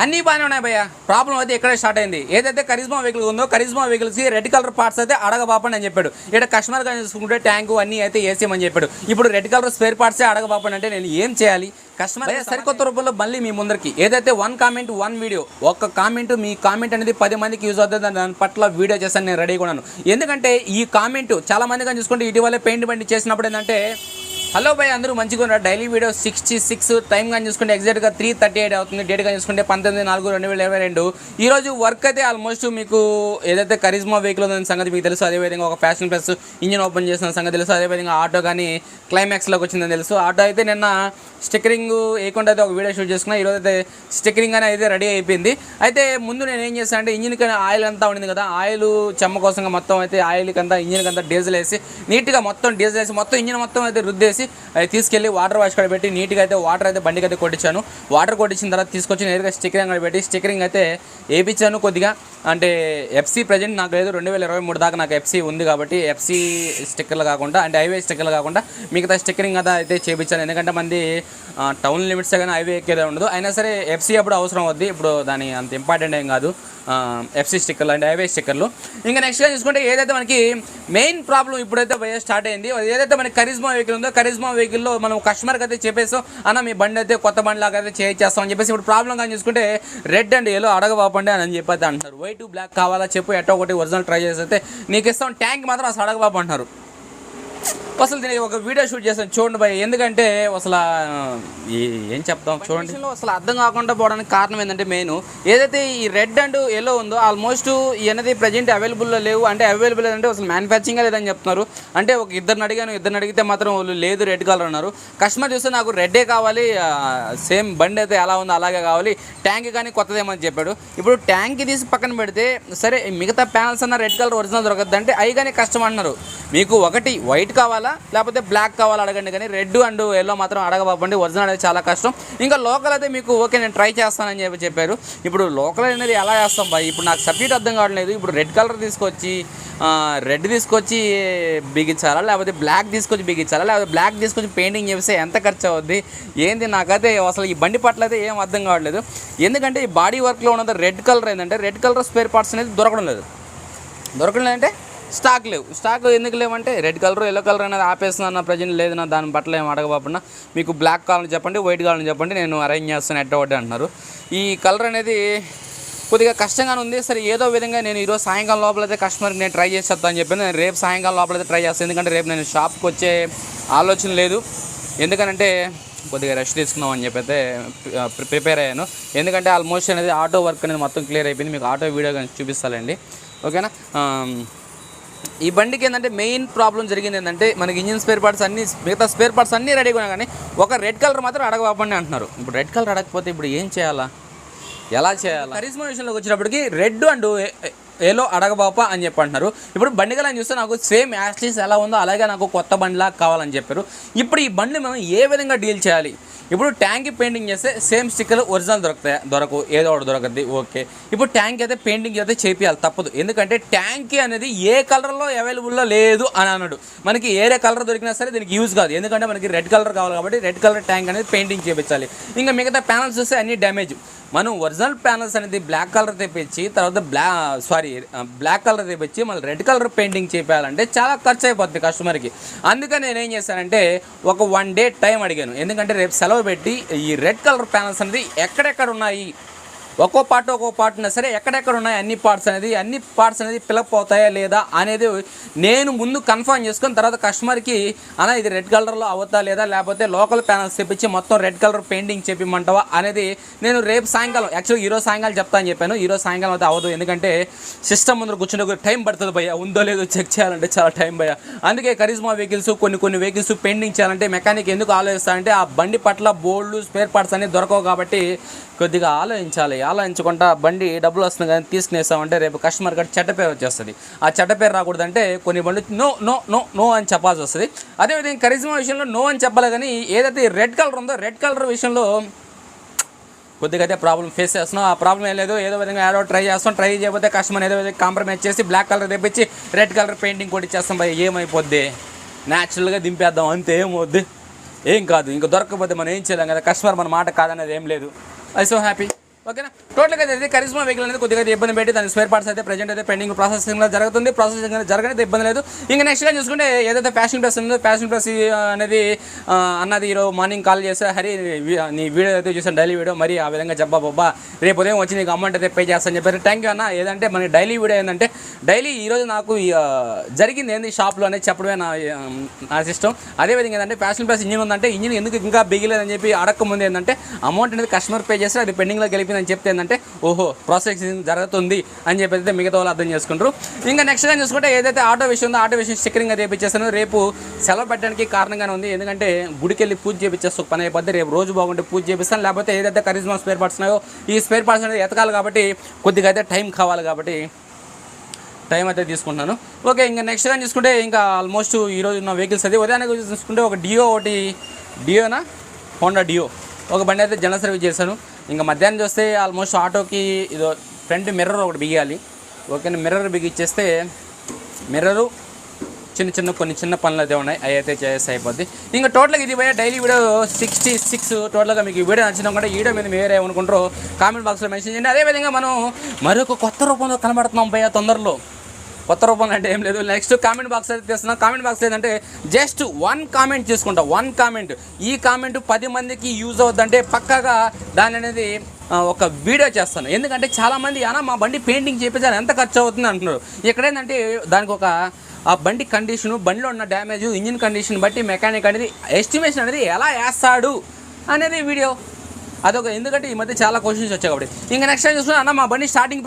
అన్నీ బాగానే ఉన్నాయి భయ్య. ప్రాబ్లం అయితే ఎక్కడే స్టార్ట్ అయింది. ఏదైతే కరిజ్మా వెహికల్ ఉందో కరిజ్మా వెహికల్స్కి రెడ్ కలర్ పార్ట్స్ అయితే అడగబాపండి అని చెప్పాడు. ఇక్కడ కస్టమర్గా చూసుకుంటే ట్యాంకు అన్నీ అయితే ఏసేమని చెప్పాడు. ఇప్పుడు రెడ్ కలర్ స్పేర్ పార్ట్సే అడగబాపండి అంటే నేను ఏం చేయాలి? కస్టమర్ సరికొత్త రూపంలో మళ్ళీ మీ ముందరికి ఏదైతే 1 కామెంట్ 1 వీడియో, ఒక్క కామెంట్ మీ కామెంట్ అనేది 10 మందికి యూజ్ అవుతుంది. దాని పట్ల వీడియో చేస్తాను, నేను రెడీగా ఉన్నాను. ఎందుకంటే ఈ కామెంట్ చాలా మందిగా చూసుకుంటే ఇటీవలే పెయింట్ బండి చేసినప్పుడు ఏంటంటే, హలో భయ్ అందరూ మంచిగా ఉన్నారు, డైలీ వీడియో 66 టైం కానీ చూసుకుంటే ఎగ్జాక్ట్గా 3:38 అవుతుంది. డేట్ కానీ చూసుకుంటే 19/4/2022. ఈరోజు వర్క్ అయితే ఆల్మోస్ట్ మీకు ఏదైతే కరిజ్మా వెహికల్ ఉందని సంగతి మీకు తెలుసు. అదేవిధంగా ఒక ఫ్యాషన్ ప్లస్ ఇంజిన్ ఓపెన్ చేసిన సంగతి తెలుసు. అదేవిధంగా ఆటో కానీ క్లైమాక్స్లోకి వచ్చిందని తెలుసు. ఆటో అయితే నిన్న స్టిక్కరింగ్ వేయకుండా అయితే ఒక వీడియో షూట్ చేసుకున్నా. ఈరోజు అయితే స్టిక్కరింగ్ అని అయితే రెడీ అయిపోయింది. అయితే ముందు నేను ఏం చేస్తాను అంటే, ఇంజిన్కి ఆయిల్ అంతా ఉండింది కదా, ఆయిల్ చెమ్మ కోసంగా మొత్తం అయితే ఆయిల్కి అంతా ఇంజిన్కి అంతా డీజిల్ వేసి నీట్గా మొత్తం డీజిల్ వేసి మొత్తం ఇంజిన్ మొత్తం అయితే రుద్దేసి అది తీసుకెళ్ళి వాటర్ వాష్ కూడా పెట్టి నీట్గా అయితే వాటర్ అయితే బండికి అయితే కొట్టించాను. వాటర్ కొట్టించిన తర్వాత తీసుకొచ్చి నేరుగా స్టిక్కరింగ్ కూడా పెట్టి స్టిక్కరింగ్ అయితే వేయించాను కొద్దిగా. అంటే ఎఫ్సీ ప్రజెంట్ నాకు లేదు, 2023 దాకా నాకు ఎఫ్సీ ఉంది కాబట్టి ఎఫ్సీ స్టిక్కర్లు కాకుండా అంటే హైవే స్టిక్కర్లు కాకుండా మిగతా స్టిక్కరింగ్ అంతా అయితే చేయించాను. ఎందుకంటే మంది టౌన్ లిమిట్స్ కానీ హైవే ఎక్కేదే ఉండదు. అయినా సరే ఎఫ్సీ అప్పుడు అవసరం అవుద్ది. ఇప్పుడు దాని అంత ఇంపార్టెంట్ ఏం కాదు ఎఫ్సీ స్టిక్కర్లు అంటే హైవే స్టిక్కర్లు. ఇంకా నెక్స్ట్గా చూసుకుంటే ఏదైతే మనకి మెయిన్ ప్రాబ్లం ఇప్పుడైతే స్టార్ట్ అయింది, ఏదైతే మనకి కరిజ్మా వెహికల్ ఉందో కరిజ్మా వెహికల్లో మనం కస్టమర్కి అయితే చెప్పేస్తాం, అన్న మీ బండి అయితే కొత్త బండి లాగా అయితే చేయించేస్తాం అని చెప్పేసి. ఇప్పుడు ప్రాబ్లం కానీ చూసుకుంటే రెడ్ అండ్ ఎల్లో అడగబాపండి అని చెప్పి అంటారు. వైట్ బ్లాక్ కావాలా చెప్పు, ఎట్టో ఒకటి ఒరిజినల్ ట్రై చేసి అయితే నీకు ఇస్తాం, ట్యాంక్ మాత్రం అసలు అడగబాపు అంటున్నారు. అసలు దీనికి ఒక వీడియో షూట్ చేస్తాను చూడండి భయ్. ఎందుకంటే అసలు ఏం చెప్తాం చూడండి, అసలు అర్థం కాకుండా పోవడానికి కారణం ఏంటంటే మెయిన్ ఏదైతే ఈ రెడ్ అండ్ ఎల్లో ఉందో ఆల్మోస్ట్ అనేది ప్రజెంట్ అవైలబుల్లో లేవు. అంటే అవైలబుల్ అంటే అసలు మ్యానుఫ్యాక్చరింగ్ లేదని చెప్తున్నారు. అంటే ఒక ఇద్దరిని అడిగితే మాత్రం వాళ్ళు లేదు రెడ్ కలర్ అన్నారు. కస్టమర్ చూస్తే నాకు రెడ్డే కావాలి, సేమ్ బండి అయితే ఎలా ఉందో అలాగే కావాలి, ట్యాంక్ కానీ కొత్తదేమని చెప్పాడు. ఇప్పుడు ట్యాంక్ తీసి పక్కన పెడితే సరే మిగతా ప్యానల్స్ అన్న రెడ్ కలర్ ఒరిజినల్ దొరకద్దు అంటే అవి కానీ కష్టం అంటున్నారు. మీకు ఒకటి వైట్ కావాలా లేకపోతే బ్లాక్ కావాలా అడగండి, కానీ రెడ్ అండ్ ఎల్లో మాత్రం అడగబాపండి. ఒరిజినల్ అనేది చాలా కష్టం. ఇంకా లోకల్ అయితే మీకు ఓకే నేను ట్రై చేస్తానని చెప్పారు. ఇప్పుడు లోకల్ అనేది ఎలా చేస్తాం బాయ్? ఇప్పుడు నాకు సబ్జెక్ట్ అర్థం కావట్లేదు. ఇప్పుడు రెడ్ కలర్ తీసుకొచ్చి రెడ్ తీసుకొచ్చి బిగించాలా లేకపోతే బ్లాక్ తీసుకొచ్చి బిగించాలా లేకపోతే బ్లాక్ తీసుకొచ్చి పెయింటింగ్ చేస్తే ఎంత ఖర్చు అవుద్ది ఏంది? నాకైతే అసలు ఈ బండి పట్ల అయితే ఏం అర్థం కావట్లేదు. ఎందుకంటే ఈ బాడీ వర్క్లో ఉన్నది రెడ్ కలర్ ఏంటంటే రెడ్ కలర్ స్పేర్ పార్ట్స్ అనేది దొరకడం లేదంటే స్టాక్ లేవు. స్టాక్ ఎందుకు లేవంటే రెడ్ కలర్ ఎల్లో కలర్ అనేది ఆపేస్తున్నా ప్రజెంట్ లేదు నా దాని పట్ల ఏం అడగబాపన్నా. మీకు బ్లాక్ కావాలని చెప్పండి, వైట్ కావాలని చెప్పండి, నేను అరేంజ్ చేస్తాను ఎట్ట ఒకటి అంటున్నారు. ఈ కలర్ అనేది కొద్దిగా కష్టంగానే ఉంది. సరే ఏదో విధంగా నేను ఈరోజు సాయంకాలం లోపలైతే కస్టమర్కి నేను ట్రై చేసేస్తాను అని చెప్పి నేను రేపు సాయంకాలం లోపలైతే ట్రై చేస్తాను. ఎందుకంటే రేపు నేను షాప్కి వచ్చే ఆలోచన లేదు. ఎందుకనంటే కొద్దిగా రెస్ట్ తీసుకుందాం అని చెప్పి అయితే ప్రిపేర్ అయ్యాను. ఎందుకంటే ఆల్మోస్ట్ అనేది ఆటో వర్క్ అనేది మొత్తం క్లియర్ అయిపోయింది. మీకు ఆటో వీడియో కానీ చూపిస్తానండి, ఓకేనా? ఈ బండికి ఏంటంటే మెయిన్ ప్రాబ్లం జరిగింది ఏంటంటే మనకి ఇంజిన్ స్పేర్ పార్ట్స్ అన్నీ మిగతా స్పేర్ పార్ట్స్ అన్నీ రెడీగా ఉన్నాయి, కానీ ఒక రెడ్ కలర్ మాత్రం అడగబాపండి అంటున్నారు. ఇప్పుడు రెడ్ కలర్ అడగకపోతే ఇప్పుడు ఏం చేయాలా, ఎలా చేయాలా? కరిజ్మా విషయంలోకి వచ్చినప్పటికి రెడ్ అండ్ ఎల్లో అడగబాప అని చెప్పి అంటున్నారు. ఇప్పుడు బండి కలని చూస్తే నాకు సేమ్ యాస్టీస్ ఎలా ఉందో అలాగే నాకు కొత్త బండిలా కావాలని చెప్పారు. ఇప్పుడు ఈ బండి మనం ఏ విధంగా డీల్ చేయాలి? ఇప్పుడు ట్యాంక్ పెయింటింగ్ చేస్తే సేమ్ స్టిక్కర్లు ఒరిజినల్ దొరకవు, ఏదో ఒకటి దొరకద్ది, ఓకే. ఇప్పుడు ట్యాంక్ అయితే పెయింటింగ్ అయితే చేపియాలి తప్పదు. ఎందుకంటే ట్యాంక్ అనేది ఏ కలర్లో అవైలబుల్లో లేదు అని అన్నాడు. మనకి ఏరే కలర్ దొరికినా సరే దీనికి యూజ్ కాదు. ఎందుకంటే మనకి రెడ్ కలర్ కావాలి కాబట్టి రెడ్ కలర్ ట్యాంక్ అనేది పెయింటింగ్ చేయించాలి. ఇంకా మిగతా ప్యానల్స్ చూస్తే అన్ని డ్యామేజ్. మనం ఒరిజినల్ ప్యానల్స్ అనేది బ్లాక్ కలర్ తెప్పించి తర్వాత బ్లాక్ కలర్ తెప్పించి మళ్ళీ రెడ్ కలర్ పెయింటింగ్ చేయాలంటే చాలా ఖర్చు అయిపోద్ది కస్టమర్కి. అందుకని నేను ఏం చేశానంటే ఒక 1 డే టైం అడిగాను. ఎందుకంటే రేపు సెలవు పెట్టి ఈ రెడ్ కలర్ ప్యానల్స్ అనేది ఎక్కడెక్కడ ఉన్నాయి, ఒక్కో పార్ట్ ఉన్నా సరే ఎక్కడెక్కడ ఉన్నాయి అన్ని పార్ట్స్ అనేది ఫిలప్ అవుతాయా లేదా అనేది నేను ముందు కన్ఫర్మ్ చేసుకుని తర్వాత కస్టమర్కి అలా ఇది రెడ్ కలర్లో అవుతా లేదా లేకపోతే లోకల్ ప్యానల్స్ తెప్పించి మొత్తం రెడ్ కలర్ పెయింటింగ్ చేపిమంటావా అనేది నేను రేపు సాయంకాలం యాక్చువల్గా ఈరోజు సాయంకాలం చెప్తా అని చెప్పాను. ఈరోజు సాయంకాలం అయితే అవ్వదు, ఎందుకంటే సిస్టమ్ ముందు కూర్చుంటే టైం పడుతుంది భయ్య, ఉందో లేదో చెక్ చేయాలంటే చాలా టైం భయ్య. అందుకే కరిజ్మా వెహికల్స్ కొన్ని వెహికల్స్ పెయింటింగ్ చేయాలంటే మెకానిక్ ఎందుకు ఆలోచిస్తానంటే ఆ బండి పట్ల బోల్డ్ స్పేర్ పార్ట్స్ అనేది దొరకవు కాబట్టి కొద్దిగా ఆలోచించకుండా బండి డబ్బులు వస్తుంది కానీ తీసుకునేస్తామంటే రేపు కస్టమర్ గారు చెడ్డ పేరు వచ్చేస్తుంది. ఆ చెడ్డ పేరు రాకూడదంటే కొన్ని బండ్లు నో నో నో నో అని చెప్పాల్సి వస్తుంది. అదేవిధంగా కరిజ్మా విషయంలో నో అని చెప్పాలి, కానీ ఏదైతే రెడ్ కలర్ ఉందో రెడ్ కలర్ విషయంలో కొద్దిగా అయితే ప్రాబ్లం ఫేస్ చేస్తున్నాం. ఆ ప్రాబ్లం ఏం లేదు, ఏదో విధంగా ఏదో ట్రై చేయకపోతే కస్టమర్ ఏదో విధంగా కాంప్రమైజ్ చేసి బ్లాక్ కలర్ తెప్పించి రెడ్ కలర్ పెయింటింగ్ కొట్టించేస్తాం భయ. ఏమైపోద్ది, న్యాచురల్గా దింపేద్దాం అంతే, ఏమవుద్ది, ఏం కాదు. ఇంకా దొరకకపోతే మనం ఏం చేయలేం కదా, కస్టమర్ మన మాట కాదనేది ఏం లేదు. I so happy. ఓకేనా. టోటల్గా అయితే కరిజ్మా వెహికల్ అనేది కొద్దిగా ఇబ్బంది పెట్టి దాని స్పేర్ పార్ట్స్ అయితే ప్రజెంట్ అయితే పెండింగ్ ప్రాసెసింగ్లో జరుగుతుంది. ప్రాసెసింగ్ జరగనైతే ఇబ్బంది లేదు. ఇంకా నెక్స్ట్గా చూసుకుంటే ఏదైతే ఫ్యాషన్ ప్లస్ ఉందో ఫ్యాషన్ ప్లస్ అనేది అన్నది ఈరోజు మార్నింగ్ కాల్ చేస్తే హరి నీ వీడియో అయితే చూసాను డైలీ వీడియో, మరి ఆ విధంగా జబ్బా బొబ్బా రేపు ఉదయం వచ్చి నీకు అమౌంట్ అయితే పే చేస్తాను చెప్పారు. థ్యాంక్ యూ అన్న. ఏదంటే మన డైలీ వీడియో ఏంటంటే డైలీ ఈరోజు నాకు జరిగింది ఏంది షాప్లో అనేది చెప్పడమే నా సిస్టమ్. అదేవిధంగా ఏంటంటే ఫ్యాషన్ ప్లస్ ఇంజిన్ ఉందంటే ఇంజిన్ ఎందుకు ఇంకా బిగిలేదని చెప్పి అడగకముందు ఏంటంటే అమౌంట్ అనేది కస్టమర్ పే చేస్తే అది పెండింగ్లో గెలిపిందని చెప్తే ఏంటంటే ఓహో ప్రాసెసింగ్ జరుగుతుంది అని చెప్పి అయితే మిగతా వాళ్ళు అర్థం చేసుకుంటారు. ఇంకా నెక్స్ట్ టైం చూసుకుంటే ఏదైతే ఆటో విషయం ఉందో ఆటో విషయం స్టిక్కరింగ్ అది చేపిచ్చేస్తాను. రేపు సెలవు పెట్టడానికి కారణంగానే ఉంది. ఎందుకంటే గుడికి వెళ్ళి పూజ చేపిచ్చేస్తే పని అయిపోద్ది. రేపు రోజు బాగుంటే పూజ చేపిస్తాను. లేకపోతే ఏదైతే కరిజ్మా స్పేర్ పార్ట్స్ ఉన్నాయో ఈ స్పేర్ పార్ట్స్ అనేది ఎతకాలి కాబట్టి కొద్దిగా అయితే టైం కావాలి కాబట్టి టైం అయితే తీసుకుంటున్నాను. ఓకే. ఇంకా నెక్స్ట్ టైం చూసుకుంటే ఇంకా ఆల్మోస్ట్ ఈరోజు ఉన్న వెహికల్స్ అది ఉదయాన్నే చూసుకుంటే ఒక డియోనా హోండా డియో ఒక బండి అయితే జనరల్ సర్వీస్ చేశాను. ఇంకా మధ్యాహ్నం చూస్తే ఆల్మోస్ట్ ఆటోకి ఇదో ఫ్రంట్ మిర్రర్ ఒకటి బిగియాలి. ఓకేనా. మిర్రర్ బిగిచ్చేస్తే మిర్రరు కొన్ని చిన్న పనులు అయితే ఉన్నాయి, అవి అయితే చేస్తే అయిపోద్ది. ఇంకా టోటల్గా ఇది పోయే డైలీ వీడియో 66. టోటల్గా మీకు ఈ వీడియో నచ్చినా కూడా ఈ వీడియో మీద మీరు ఏమనుకుంటారో కామెంట్ బాక్స్లో మెన్షన్ చేయండి. అదేవిధంగా మనం మరొక కొత్త రూపంలో కనబడుతున్నాం భయ్య తొందరలో. కొత్త రూపంలో అంటే ఏం లేదు. నెక్స్ట్ కామెంట్ బాక్స్ అయితే తెస్తున్నాం. కామెంట్ బాక్స్ ఏంటంటే జస్ట్ 1 కామెంట్ తీసుకుంటా. 1 కామెంట్, ఈ కామెంట్ 10 మందికి యూజ్ అవుద్దంటే పక్కాగా దాని అనేది ఒక వీడియో చేస్తాను. ఎందుకంటే చాలామంది అన్న మా బండి పెయింటింగ్ చేయించాలి ఎంత ఖర్చు అవుతుంది అంటున్నారు. ఇక్కడ ఏంటంటే దానికి ఒక ఆ బండి కండిషను, బండిలో ఉన్న డ్యామేజ్, ఇంజిన్ కండిషన్ బట్టి మెకానిక్ అనేది ఎస్టిమేషన్ అనేది ఎలా వేస్తాడు అనేది వీడియో అదొక. ఎందుకంటే ఈ మధ్య చాలా క్వశ్చన్స్ వచ్చాయి కాబట్టి. ఇంకా నెక్స్ట్ టైం చూసుకున్నా అన్న మా బండి స్టార్టింగ్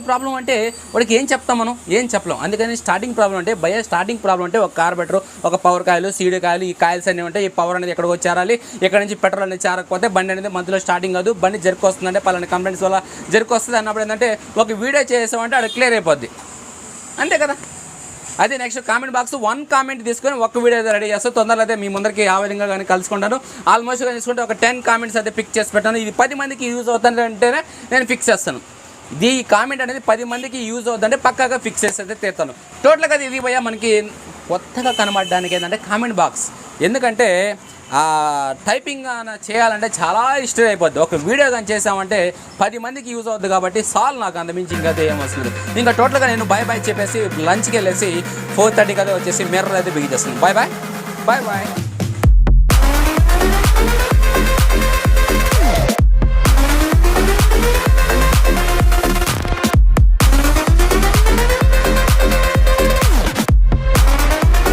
ప్రాబ్లం అంటే వాడికి ఏం చెప్తాం మనం, ఏం చెప్పలేం. అందుకని స్టార్టింగ్ ప్రాబ్లం అంటే స్టార్టింగ్ ప్రాబ్లం అంటే ఒక కార్బెటర్, ఒక పవర్ కాయలు, సీడ్ కాయలు, ఈ కాయల్స్ అన్నీ ఉంటాయి. ఈ పవర్ అనేది ఎక్కడికి చేరాలి, ఇక్కడ నుంచి పెట్రోల్ అనేది చేరకపోతే బండి అనేది మధ్యలో స్టార్టింగ్ కాదు, బండి జర్క్ వస్తుందంటే పలానా కంప్లైంట్స్ వల్ల జర్క్ వస్తుంది అన్నప్పుడు ఏంటంటే ఒక వీడియో చేసామంటే అది క్లియర్ అయిపోద్ది. అంతే కదా. అదే నెక్స్ట్ కామెంట్ బాక్స్ 1 కామెంట్ తీసుకొని ఒక వీడియో అయితే రెడీ చేస్తాను. తొందరలో అయితే మీ ముందరికి ఆ విధంగా కానీ కలుసుకుంటాను. ఆల్మోస్ట్ తీసుకుంటే ఒక 10 కామెంట్స్ అయితే పిక్ చేసి పెట్టాను. ఇది 10 మందికి యూజ్ అవుతుందంటేనే నేను ఫిక్స్ చేస్తాను. ఈ కామెంట్ అనేది 10 మందికి యూజ్ అవుతుందంటే పక్కాగా ఫిక్స్ చేసి అయితే తీస్తాను. టోటల్గా ఇది భయ్యా మనకి కొత్తగా కనబడడానికి ఏంటంటే కామెంట్ బాక్స్. ఎందుకంటే టైపింగ్ చేయాలంటే చాలా ఇష్టం అయిపోద్ది. ఒక వీడియో కానీ చేసామంటే 10 మందికి యూజ్ అవుద్ది కాబట్టి సాల్ నాకు అంతమించి ఇంకా ఏమొస్తుంది. ఇంకా టోటల్గా నేను బాయ్ చెప్పేసి లంచ్కి వెళ్ళేసి 4:30 కదా వచ్చేసి మిర్రర్ అయితే బిగిచేస్తాను. బాయ్.